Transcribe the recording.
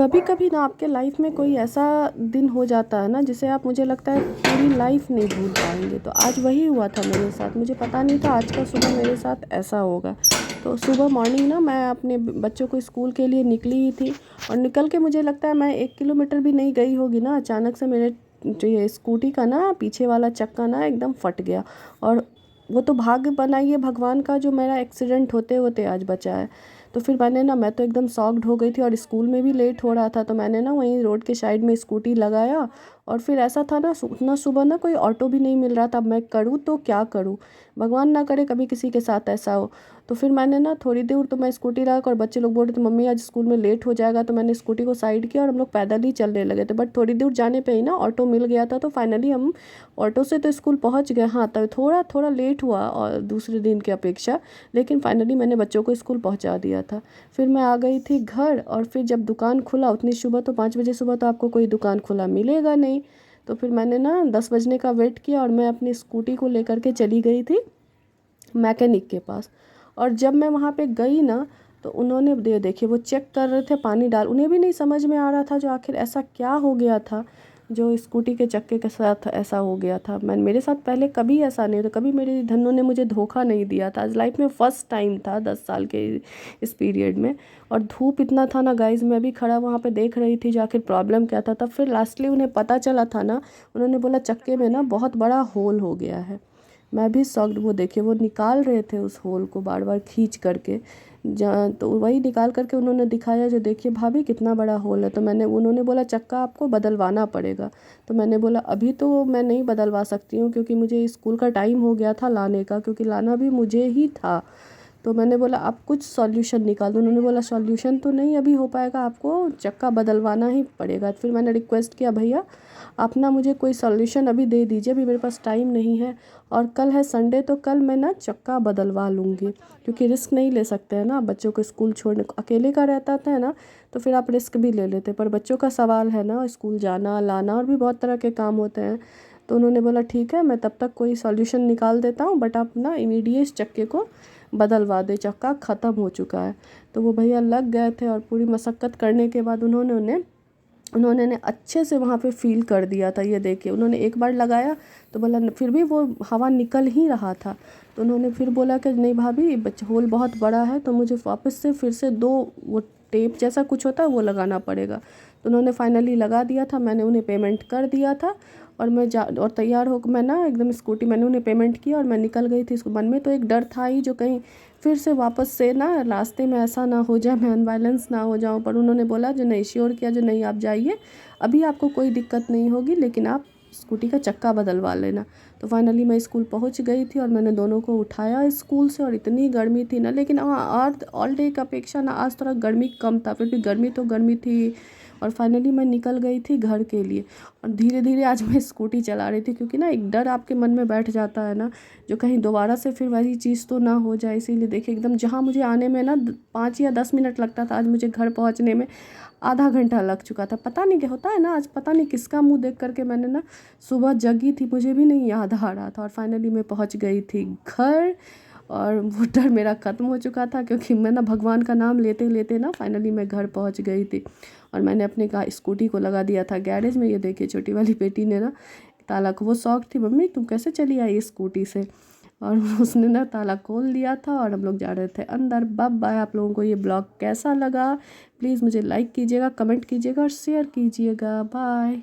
कभी कभी ना आपके लाइफ में कोई ऐसा दिन हो जाता है ना जिसे आप, मुझे लगता है, पूरी लाइफ नहीं भूल पाएंगे। तो आज वही हुआ था मेरे साथ। मुझे पता नहीं था आज का सुबह मेरे साथ ऐसा होगा। तो सुबह मॉर्निंग ना मैं अपने बच्चों को स्कूल के लिए निकली ही थी, और निकल के मुझे लगता है मैं 1 किलोमीटर भी नहीं गई होगी ना, अचानक से मेरे जो ये स्कूटी का ना पीछे वाला चक्का ना एकदम फट गया। और वो तो भाग्य बनाइए भगवान का जो मेरा एक्सीडेंट होते होते आज बचा है। तो फिर मैंने ना, मैं तो एकदम शॉक्ड हो गई थी, और स्कूल में भी लेट हो रहा था, तो मैंने ना वहीं रोड के साइड में स्कूटी लगाया। और फिर ऐसा था ना, उतना सुबह ना कोई ऑटो भी नहीं मिल रहा था। मैं करूँ तो क्या करूँ, भगवान ना करे कभी किसी के साथ ऐसा हो। तो फिर मैंने ना थोड़ी दूर तो मैं स्कूटी लगा कर, बच्चे लोग बोल रहे थे मम्मी आज स्कूल में लेट हो जाएगा, तो मैंने स्कूटी को साइड किया और हम लोग पैदल ही चलने लगे थे। बट थोड़ी दूर जाने पे ही ना ऑटो मिल गया था, तो फाइनली हम ऑटो से तो स्कूल पहुंच गए। हाँ, तब थोड़ा थोड़ा लेट हुआ और दूसरे दिन की अपेक्षा, लेकिन फाइनली मैंने बच्चों को स्कूल पहुंचा दिया था। फिर मैं आ गई थी घर, और फिर जब दुकान खुला उतनी सुबह, तो 5 बजे सुबह तो आपको कोई दुकान खुला मिलेगा नहीं। तो फिर मैंने ना 10 बजने का वेट किया, और मैं अपनी स्कूटी को लेकर के चली गई थी मैकेनिक के पास। और जब मैं वहाँ पे गई ना, तो उन्होंने देखिए वो चेक कर रहे थे पानी डाल, उन्हें भी नहीं समझ में आ रहा था जो आखिर ऐसा क्या हो गया था जो स्कूटी के चक्के के साथ ऐसा हो गया था। मेरे साथ पहले कभी ऐसा नहीं होता, कभी मेरे धनों ने मुझे धोखा नहीं दिया था। आज लाइफ में फ़र्स्ट टाइम था 10 साल के इस पीरियड में। और धूप इतना था ना गाइज, मैं भी खड़ा वहाँ पे देख रही थी जो आखिर प्रॉब्लम क्या था। तब फिर लास्टली उन्हें पता चला था ना, उन्होंने बोला चक्के में ना बहुत बड़ा होल हो गया है। मैं भी शॉक्ड। वो देखिए वो निकाल रहे थे उस होल को बार बार खींच करके, जहाँ तो वही निकाल करके उन्होंने दिखाया जो देखिए भाभी कितना बड़ा होल है। तो उन्होंने बोला चक्का आपको बदलवाना पड़ेगा। तो मैंने बोला अभी तो मैं नहीं बदलवा सकती हूँ, क्योंकि मुझे स्कूल का टाइम हो गया था लाने का, क्योंकि लाना भी मुझे ही था। तो मैंने बोला आप कुछ सॉल्यूशन निकाल दो। उन्होंने बोला सॉल्यूशन तो नहीं अभी हो पाएगा, आपको चक्का बदलवाना ही पड़ेगा। फिर मैंने रिक्वेस्ट किया भैया आप ना मुझे कोई सॉल्यूशन अभी दे दीजिए, अभी मेरे पास टाइम नहीं है, और कल है संडे, तो कल मैं ना चक्का बदलवा लूँगी, क्योंकि रिस्क नहीं ले सकते हैं ना बच्चों को स्कूल छोड़ने को। अकेले का रहता था ना, तो फिर आप रिस्क भी ले लेते, पर बच्चों का सवाल है ना, स्कूल जाना लाना और भी बहुत तरह के काम होते हैं। तो उन्होंने बोला ठीक है मैं तब तक कोई सॉल्यूशन निकाल देता हूँ, बट आप ना इमीडिएट चक्के को बदलवा दे, चक्का ख़त्म हो चुका है। तो वो भैया लग गए थे, और पूरी मशक्क़त करने के बाद उन्होंने ने अच्छे से वहाँ पे फ़ील कर दिया था। ये देखिए उन्होंने एक बार लगाया तो बोला फिर भी वो हवा निकल ही रहा था। तो उन्होंने फिर बोला कि नहीं भाभी होल बहुत बड़ा है, तो मुझे वापस से फिर से 2 वो टेप जैसा कुछ होता है वो लगाना पड़ेगा। तो उन्होंने फाइनली लगा दिया था, मैंने उन्हें पेमेंट कर दिया था। और और तैयार होकर मैं ना एकदम स्कूटी, मैंने उन्हें पेमेंट किया और मैं निकल गई थी। इसको मन में तो एक डर था ही जो कहीं फिर से वापस से ना रास्ते में ऐसा ना हो जाए, मैं अनबैलेंस ना हो जाऊँ। पर उन्होंने बोला जो नहीं, श्योर किया जो नहीं आप जाइए, अभी आपको कोई दिक्कत नहीं होगी, लेकिन आप स्कूटी का चक्का बदलवा लेना। तो फाइनली मैं स्कूल पहुंच गई थी, और मैंने दोनों को उठाया स्कूल से। और इतनी गर्मी थी ना, लेकिन हाँ ऑल डे की अपेक्षा ना आज थोड़ा गर्मी कम था, फिर भी गर्मी तो गर्मी थी। और फाइनली मैं निकल गई थी घर के लिए, और धीरे धीरे आज मैं स्कूटी चला रही थी, क्योंकि ना एक डर आपके मन में बैठ जाता है ना, जो कहीं दोबारा से फिर वही चीज़ तो ना हो जाए। इसीलिए देखिए एकदम जहाँ मुझे आने में ना 5 या 10 मिनट लगता था, आज मुझे घर पहुँचने में आधा घंटा लग चुका था। पता नहीं क्या होता है ना, आज पता नहीं किसका मुंह देख करके मैंने ना सुबह जगी थी, मुझे भी नहीं याद आ रहा था। और फाइनली मैं पहुंच गई थी घर, और वो डर मेरा ख़त्म हो चुका था, क्योंकि मैं ना भगवान का नाम लेते लेते ना फाइनली मैं घर पहुंच गई थी। और मैंने अपने स्कूटी को लगा दिया था गैरेज में। ये देखिए छोटी वाली बेटी ने ना ताला को, वो शौक थी मम्मी तुम कैसे चली आई स्कूटी से, और उसने ना ताला खोल दिया था, और हम लोग जा रहे थे अंदर। बाय। आप लोगों को ये ब्लॉग कैसा लगा प्लीज़ मुझे लाइक कीजिएगा, कमेंट कीजिएगा और शेयर कीजिएगा। बाय।